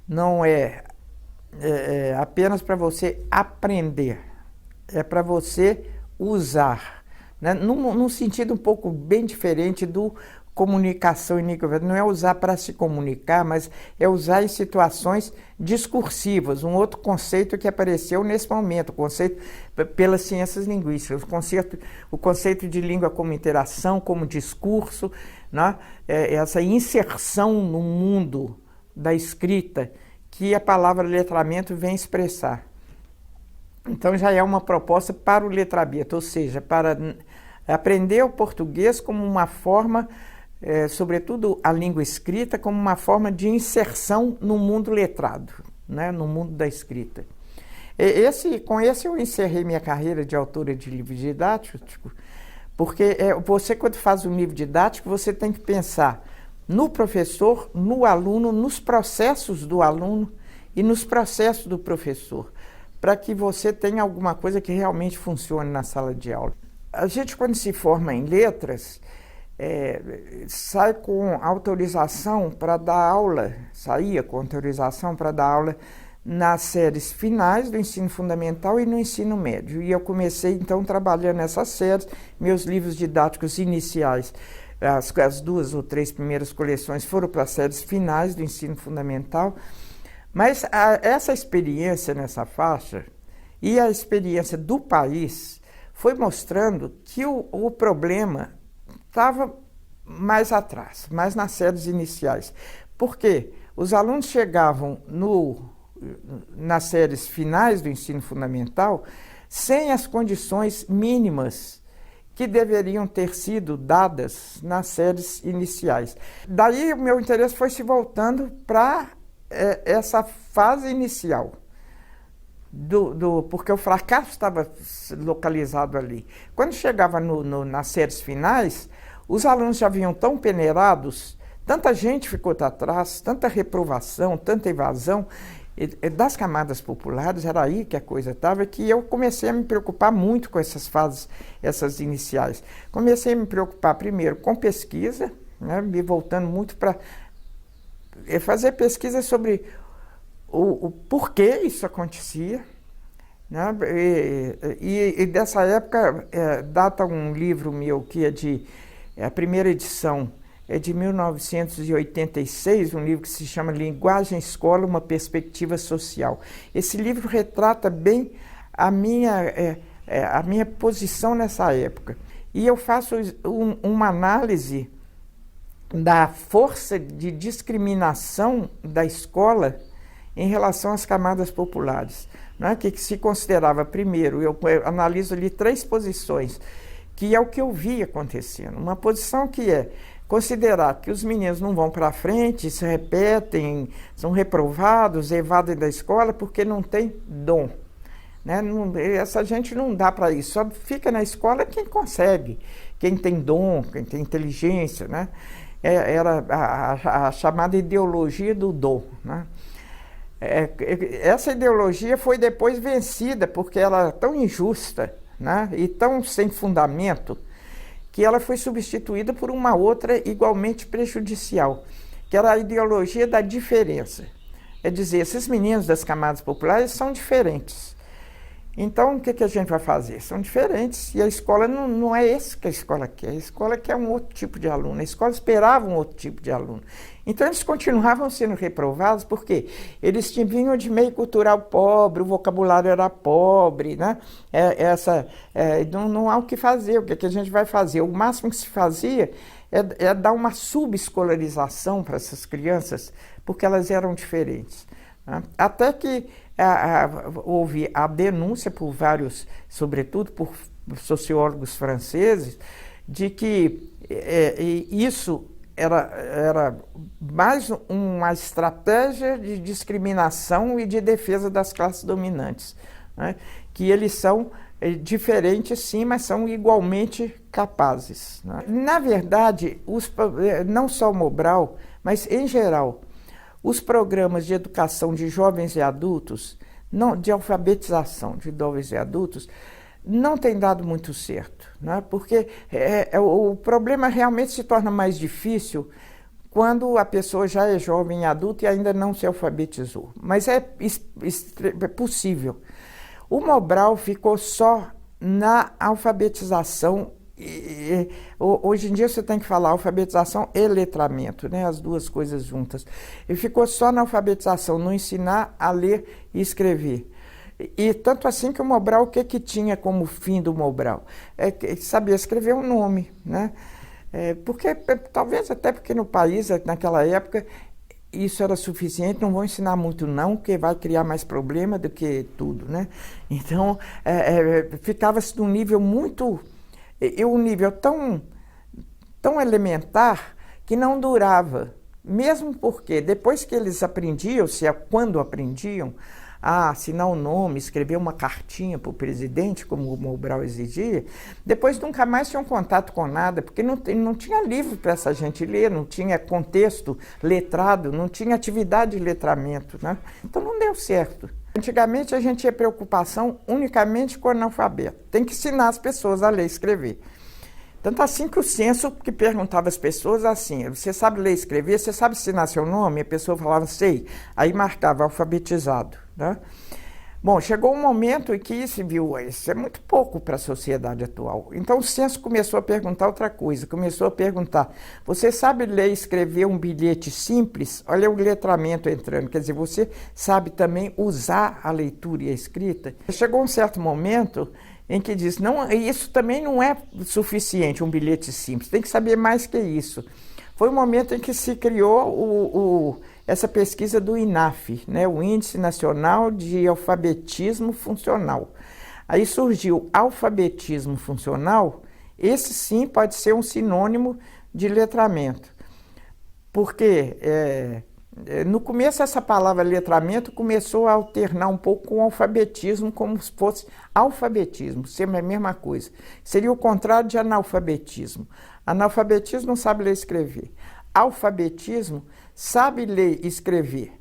não é apenas para você aprender, é para você usar, né? Num sentido um pouco bem diferente do comunicação em língua. Não é usar para se comunicar, mas é usar em situações discursivas, um outro conceito que apareceu nesse momento, o conceito pelas ciências linguísticas, o conceito de língua como interação, como discurso, né? Essa inserção no mundo da escrita que a palavra letramento vem expressar. Então já é uma proposta para o letramento, ou seja, para aprender o português como uma forma, sobretudo a língua escrita, como uma forma de inserção no mundo letrado, né, no mundo da escrita. Com esse eu encerrei minha carreira de autora de livro didático, porque você, quando faz um livro didático, você tem que pensar no professor, no aluno, nos processos do aluno e nos processos do professor, para que você tenha alguma coisa que realmente funcione na sala de aula. A gente, quando se forma em letras, sai com autorização para dar aula, saía com autorização para dar aula nas séries finais do ensino fundamental e no ensino médio. E eu comecei, então, trabalhando nessas séries. Meus livros didáticos iniciais, as 2 ou 3 primeiras coleções foram para as séries finais do ensino fundamental. Mas essa experiência nessa faixa e a experiência do país foi mostrando que o problema estava mais atrás, mais nas séries iniciais. Porque os alunos chegavam nas séries finais do ensino fundamental sem as condições mínimas que deveriam ter sido dadas nas séries iniciais. Daí o meu interesse foi se voltando para essa fase inicial, porque o fracasso estava localizado ali. Quando chegava nas séries finais, os alunos já vinham tão peneirados, tanta gente ficou atrás, tanta reprovação, tanta evasão das camadas populares, era aí que a coisa estava, que eu comecei a me preocupar muito com essas fases, essas iniciais. Comecei a me preocupar primeiro com pesquisa, né, me voltando muito para fazer pesquisa sobre o porquê isso acontecia, né? E dessa época data um livro meu que a primeira edição é de 1986, um livro que se chama Linguagem Escola, uma perspectiva social. Esse livro retrata bem a minha posição nessa época. E eu faço uma análise da força de discriminação da escola em relação às camadas populares, né? Que se considerava, primeiro, eu analiso ali 3 posições, que é o que eu vi acontecendo. Uma posição que é considerar que os meninos não vão para frente, se repetem, são reprovados, evadem da escola porque não tem dom, né? Essa gente não dá para isso, só fica na escola quem consegue, quem tem dom, quem tem inteligência, né? Era a chamada ideologia do dom, né? Essa ideologia foi depois vencida porque ela era tão injusta, né, e tão sem fundamento, que ela foi substituída por uma outra igualmente prejudicial, que era a ideologia da diferença. É dizer, esses meninos das camadas populares são diferentes. Então, o que, que a gente vai fazer? São diferentes, e a escola não é esse que a escola quer. A escola quer um outro tipo de aluno, a escola esperava um outro tipo de aluno. Então, eles continuavam sendo reprovados, porque eles vinham de meio cultural pobre, o vocabulário era pobre, né? Não há o que fazer, o que, que a gente vai fazer? O máximo que se fazia é dar uma subescolarização para essas crianças, porque elas eram diferentes. Né? Até que houve a denúncia por vários, sobretudo por sociólogos franceses, de que isso era mais uma estratégia de discriminação e de defesa das classes dominantes, né? Que eles são diferentes, sim, mas são igualmente capazes, né? Na verdade, não só o Mobral, mas em geral, os programas de educação de jovens e adultos, de alfabetização de jovens e adultos, não tem dado muito certo, né? Porque o problema realmente se torna mais difícil quando a pessoa já é jovem e adulta e ainda não se alfabetizou. Mas é possível. O Mobral ficou só na alfabetização. Hoje em dia você tem que falar alfabetização e letramento, né? As duas coisas juntas. Ele ficou só na alfabetização, não ensinar a ler e escrever. E tanto assim que o Mobral, o que tinha como fim do Mobral? Sabia escrever um nome, né? Porque, talvez até porque no país, naquela época, isso era suficiente, não vão ensinar muito não, porque vai criar mais problema do que tudo, né? Então, ficava-se num nível muito... um nível tão elementar que não durava. Mesmo porque, depois que eles aprendiam, quando aprendiam, a assinar um nome, escrever uma cartinha para o presidente, como o Mobral exigia, depois nunca mais tinham contato com nada, porque não tinha livro para essa gente ler, não tinha contexto letrado, não tinha atividade de letramento, né? Então não deu certo. Antigamente a gente tinha preocupação unicamente com o analfabeto. Tem que ensinar as pessoas a ler e escrever. Tanto assim que o censo que perguntava às pessoas assim, você sabe ler e escrever, você sabe ensinar seu nome? A pessoa falava, sei. Aí marcava alfabetizado, né? Bom, chegou um momento em que se viu, isso é muito pouco para a sociedade atual. Então o censo começou a perguntar outra coisa, começou a perguntar, você sabe ler e escrever um bilhete simples? Olha o letramento entrando, quer dizer, você sabe também usar a leitura e a escrita? Chegou um certo momento em que diz, não, isso também não é suficiente, um bilhete simples, tem que saber mais que isso. Foi o momento em que se criou essa pesquisa do INAF, né, o Índice Nacional de Alfabetismo Funcional. Aí surgiu alfabetismo funcional, esse sim pode ser um sinônimo de letramento, porque no começo essa palavra letramento começou a alternar um pouco com alfabetismo, como se fosse alfabetismo, sempre a mesma coisa. Seria o contrário de analfabetismo. Analfabetismo não sabe ler e escrever. Alfabetismo sabe ler e escrever.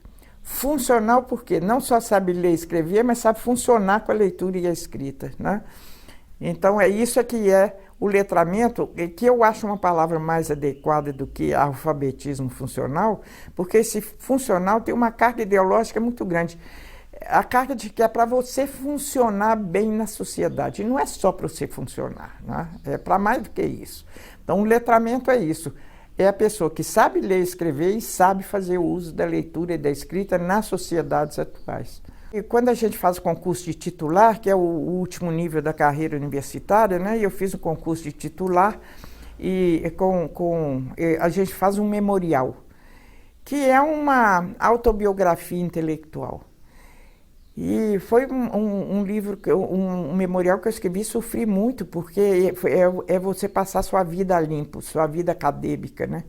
Funcional porque não só sabe ler e escrever, mas sabe funcionar com a leitura e a escrita, né? Então isso que é o letramento, que eu acho uma palavra mais adequada do que alfabetismo funcional, porque esse funcional tem uma carga ideológica muito grande. A carga de que é para você funcionar bem na sociedade, e não é só para você funcionar, né? É para mais do que isso. Então o letramento é isso, é a pessoa que sabe ler e escrever e sabe fazer o uso da leitura e da escrita nas sociedades atuais. E quando a gente faz o concurso de titular, que é o último nível da carreira universitária, né? Eu fiz o concurso de titular e a gente faz um memorial, que é uma autobiografia intelectual. E foi um livro, um memorial que eu escrevi, sofri muito, porque é você passar sua vida a limpo, sua vida acadêmica, né?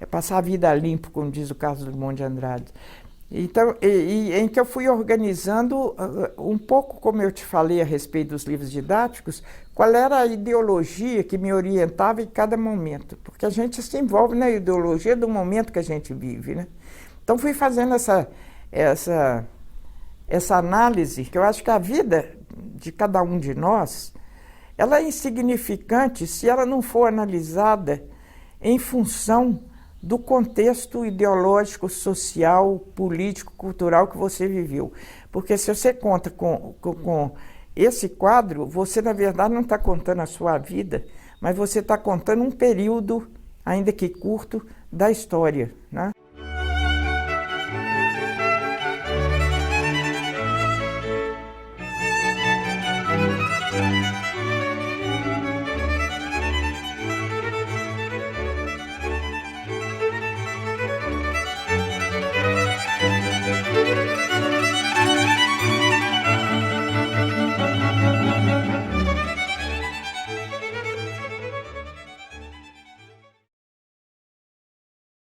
É passar a vida a limpo, como diz o Carlos Drummond de Andrade. Então, em que eu fui organizando um pouco, como eu te falei a respeito dos livros didáticos, qual era a ideologia que me orientava em cada momento, porque a gente se envolve na ideologia do momento que a gente vive, né? Então fui fazendo essa análise, que eu acho que a vida de cada um de nós, ela é insignificante se ela não for analisada em função do contexto ideológico, social, político, cultural que você viveu. Porque se você conta com Esse quadro, você na verdade não está contando a sua vida, mas você está contando um período, ainda que curto, da história, né?